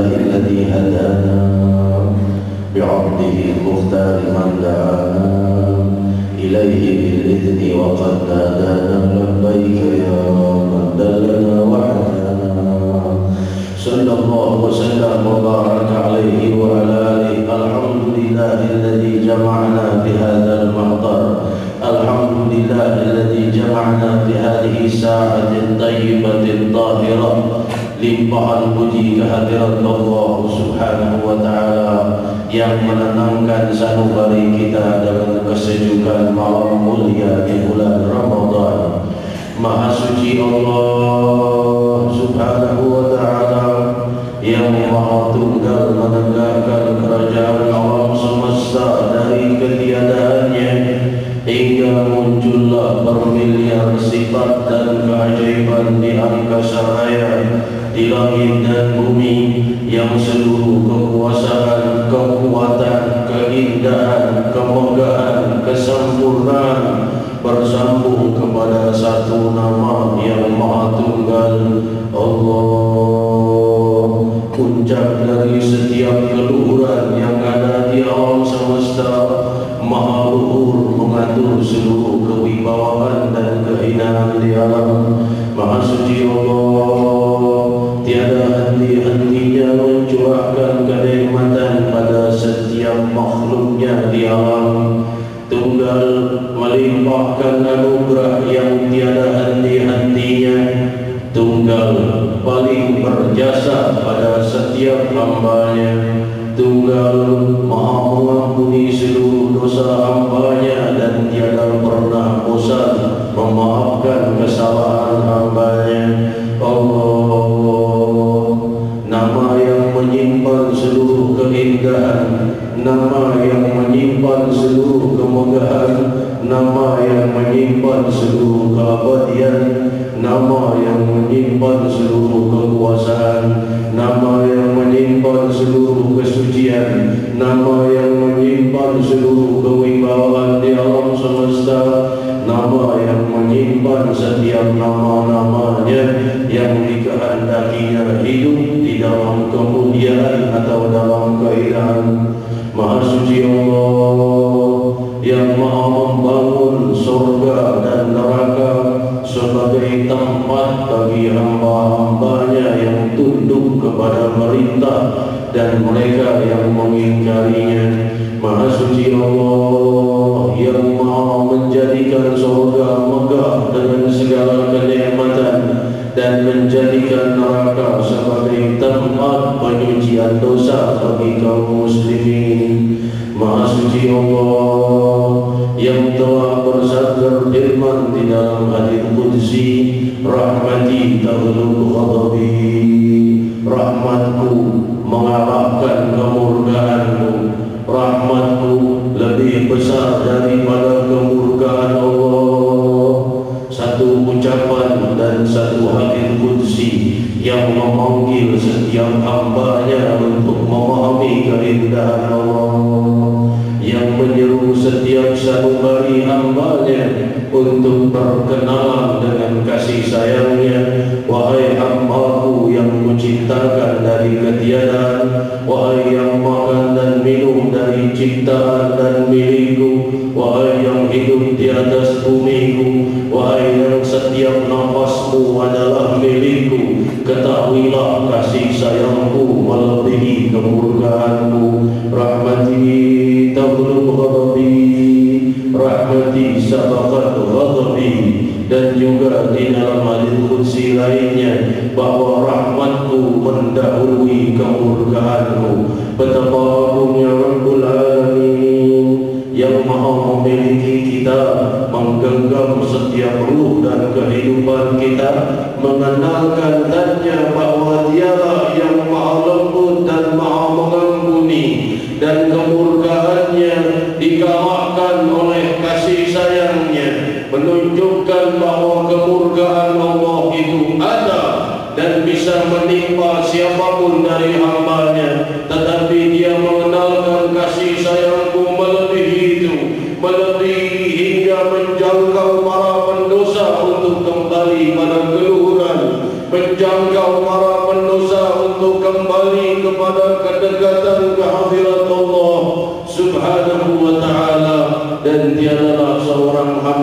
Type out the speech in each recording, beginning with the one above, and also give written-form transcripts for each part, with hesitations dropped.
لله الذي هدانا بعبده المختار من دعانا إليه بالإذن وقد نادانا لبيك يا من دلنا وحدانا صلى الله وسلم وبارك عليه وعلى آله. الحمد لله الذي جمعنا بهذا المحضر، الحمد لله الذي جمعنا بهذه الساعة الطيبة الطاهرة. Limpahan puji kehadirat Allah Subhanahu wa Ta'ala yang menenangkan sanubari kita dengan kesejukan malam mulia di bulan Ramadan. Maha suci Allah Subhanahu wa Ta'ala yang Maha Tunggal menegakkan kerajaan alam semesta dari ketiadaannya hingga muncullah bermiliar sifat dan keajaiban di angkasa raya, di langit dan bumi, yang seluruh kekuasaan, kekuatan, keindahan, kemegahan, kesempurnaan bersambung kepada satu nama yang Maha Tunggal, Allah. Puncak dari setiap keluhuran yang ada di alam semesta, Maha Luhur mengatur seluruh kewibawaan dan kehinaan di alam. Maha suci Allah, tiada henti-hentinya mencurahkan kenikmatan pada setiap makhluknya di alam. Tunggal melimpahkan anugerah yang tiada henti-hentinya. Tunggal paling berjasa pada setiap hambanya. Tunggal Maha mengampuni seluruh dosa hambanya dan tiada pernah bosan memaafkan kesalahan hambanya. Allah, nama yang menyimpan seluruh keindahan, nama yang menyimpan seluruh kemegahan, nama yang menyimpan seluruh keabadian, nama yang menyimpan seluruh kekuasaan, nama yang menyimpan seluruh kesucian, nama yang menyimpan seluruh kewibawaan di alam semesta, nama yang menyimpan setiap nama-namanya yang dikehendakinya hidup di dalam kemuliaan atau dalam keindahan. Maha suci Allah yang Maha membangun surga dan neraka sebagai tempat bagi hamba-hambanya yang tunduk kepada perintah dan mereka yang mengingkarinya. Maha suci Allah yang Maha menjadikan surga megah dengan segala kenikmatan dan menjadikan neraka sebagai tempat penyucian dosa bagi kaum muslimin. Maha suci Allah yang telah bersabda firman di dalam hadis qudsi, rahmati taghlub ghadabi, rahmatku mengalahkan kemurkaanmu, rahmatku lebih besar daripada kemurkaan Allah. Satu ucapan dan satu hadis qudsi yang memanggil setiap hambanya untuk memahami keindahan Allah, yang menyeru setiap sanubari hambanya untuk berkenalan dengan kasih sayangnya. Wahai hambaku yang kuciptakan dari ketiadaan, wahai yang makan dan minum dari ciptaan dan milikku, wahai yang hidup di atas bumiku, wahai yang setiap nafasmu adalah milikku, ketahuilah kasih sayangku melebihi kemurkaanmu. Rahmati taghlub ghadabi, rahmati sabaqat ghadabi. Dan juga di dalam hadis qudsi lainnya bahwa rahmatku mendahului kemurkaanmu. Betapa agungnya Rabbul Alamin yang Maha memiliki kita, menggenggam setiap ruh dan kehidupan kita, mengenalkan tanya bahwa Dialah yang Maha lembut dan Maha mengampuni, dan kemurkaannya dikalahkan oleh kasih sayangnya, menunjukkan bahwa kemurkaan Allah itu ada dan bisa menimpa siapapun dari hambanya. Tetapi dia mengenalkan kasih sayangku melebihi itu, melebihi hingga menjangkau para pendosa untuk kembali pada keluhuran, menjangkau para pendosa untuk kembali kepada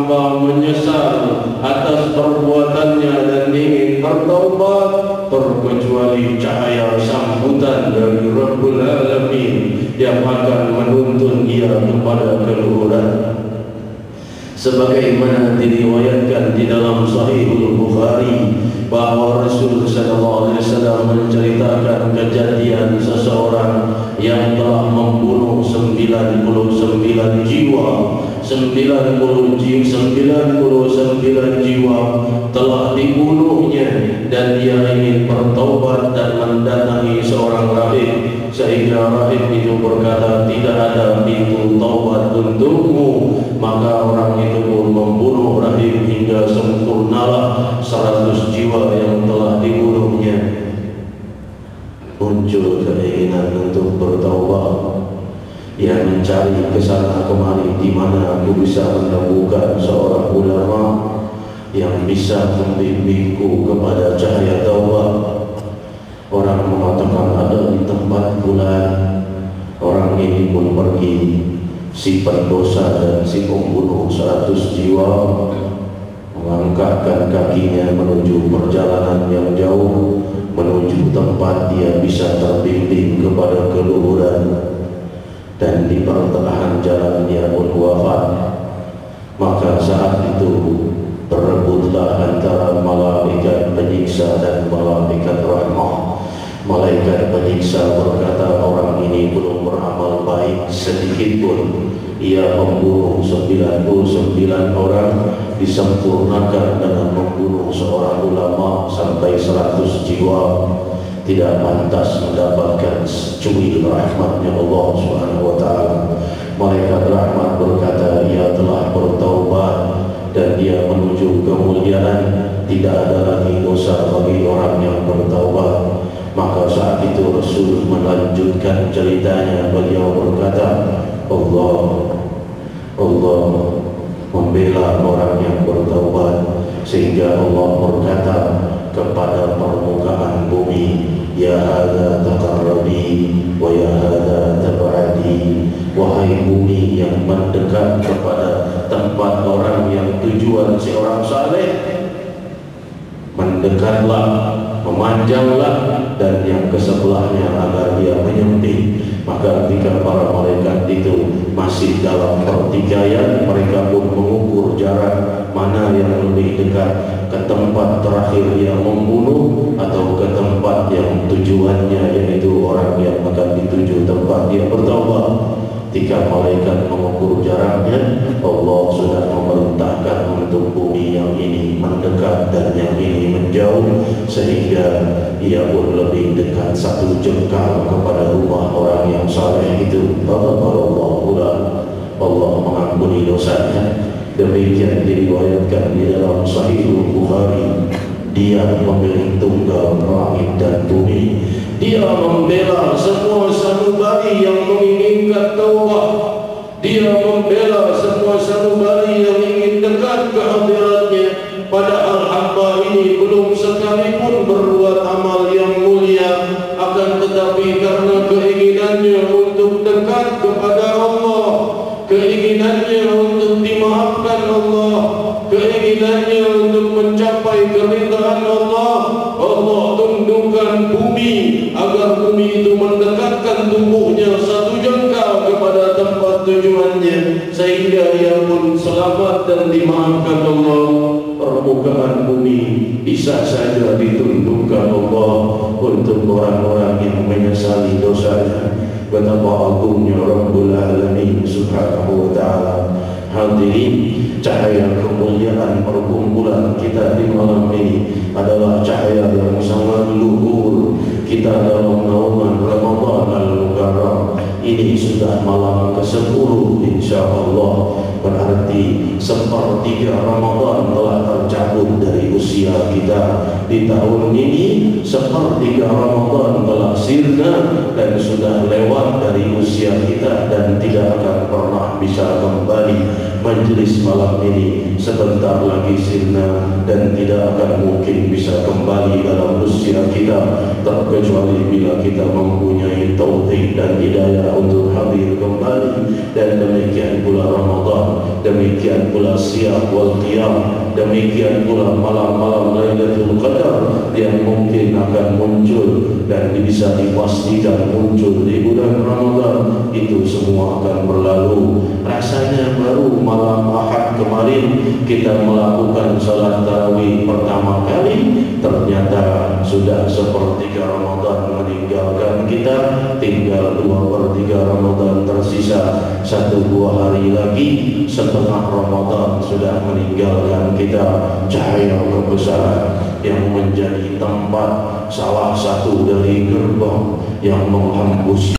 hamba menyesal atas perbuatannya dan ingin bertaubat, terkecuali cahaya sambutan dari Rabbul Alamin yang akan menuntun ia kepada keluhuran. Sebagaimana diriwayatkan di dalam Sahihul Bukhari bahwa Rasul sallallahu alaihi wasallam menceritakan kejadian seseorang yang telah membunuh 99 jiwa. 99 jiwa telah dibunuhnya dan dia ingin bertaubat dan mendatangi seorang rahib, sehingga rahib itu berkata, tidak ada pintu taubat untukmu. Maka orang itu pun membunuh rahib hingga sempurnalah 100 jiwa yang telah dibunuhnya. Muncul keinginan untuk bertaubat, ia mencari kesana kemari di mana aku bisa menemukan seorang ulama yang bisa membimbingku kepada cahaya taubat. Orang mengatakan ada di tempat bulan. Orang ini pun pergi, si pendosa dan si pembunuh 100 jiwa, mengangkatkan kakinya menuju perjalanan yang jauh, menuju tempat dia bisa terbimbing kepada keluhuran. Dan di pertengahan jalan dia pun wafat. Maka saat itu berebutlah antara malaikat penyiksa dan malaikat rahmah. Malaikat penyiksa berkata, orang ini belum beramal baik sedikit pun. Ia membunuh 99 orang, disempurnakan dengan membunuh seorang ulama sampai 100 jiwa. Tidak pantas mendapatkan secuil rahmatnya Allah Subhanahu wa ta'ala. Malaikat rahmat berkata, ia telah bertaubat dan dia menuju kemuliaan. Tidak ada lagi dosa bagi orang yang bertaubat. Maka saat itu Rasul melanjutkan ceritanya. Beliau berkata, Allah membela orang yang bertaubat, sehingga Allah berkata kepada permukaan bumi, ya hadza taqarrabi wa ya hadza tab'adi. Wahai bumi yang mendekat kepada tempat orang yang tujuan seorang saleh, mendekatlah, memanjanglah, dan yang kesebelahnya agar dia menyempit. Maka ketika para malaikat itu masih dalam pertikaian, mereka pun mengukur jarak mana yang lebih dekat, ke tempat terakhir yang membunuh atau ke tempat yang tujuannya, yaitu orang yang akan dituju tempat dia bertaubat. Ketika malaikat mengukur jaraknya, Allah sudah memerintahkan untuk bumi yang ini mendekat dan yang ini menjauh, sehingga ia pun lebih dekat 1 jengkal kepada rumah orang yang saleh itu. Allah mengampuni dosanya. Demikian diriwayatkan di dalam Sahihul Bukhari. Dia pemilik tunggal langit dan bumi. Dia membela semua sanubari yang menginginkan taubat. Dia membela semua sanubari yang ingin dekat ke hadiratnya. Padahal hamba ini belum sekalipun berbuat amal yang mulia, akan tetapi karena keinginannya untuk dekat kepada Allah, keinginannya untuk dimaafkan Allah, keinginannya untuk mencapai keridhaan Allah, Allah tundukkan bumi agar bumi itu mendekatkan tubuhnya 1 jengkal kepada tempat tujuannya, sehingga ia pun selamat dan dimaafkan Allah. Permukaan bumi bisa saja ditundukkan Allah untuk orang-orang yang menyesali dosanya. Betapa agungnya Rabbul Alamin Subhanahu wa ta'ala. Hadirin, cahaya kemuliaan perkumpulan kita di malam ini adalah cahaya yang sangat luhur. Kita dalam naungan Ramadan Al-Mukarram. Ini sudah malam ke-10 insyaAllah. Berarti 1/3 Ramadan telah tercabut dari usia kita. Di tahun ini 1/3 Ramadan telah sirna dan sudah lewat dari usia kita, dan tidak akan pernah bisa kembali. Majlis malam ini sebentar lagi sirna dan tidak akan mungkin bisa kembali dalam usia kita, terkecuali bila kita mempunyai taufik dan hidayah untuk hadir kembali. Dan demikian demikian pula Ramadan, demikian pula Siyam wal Qiyam, demikian pula malam-malam Lailatul Qadar yang mungkin akan muncul dan bisa dipastikan muncul di bulan Ramadan. Itu semua akan berlalu. Rasanya baru malam Ahad kemarin kita melakukan salat tarawih pertama kali, ternyata sudah sepertiga Ramadan meninggalkan kita. Tinggal 2/3 Ramadan tersisa, 1-2 hari lagi setengah Ramadan sudah meninggalkan kita. Cahaya kebesaran yang menjadi tempat salah satu dari gerbang yang menghembus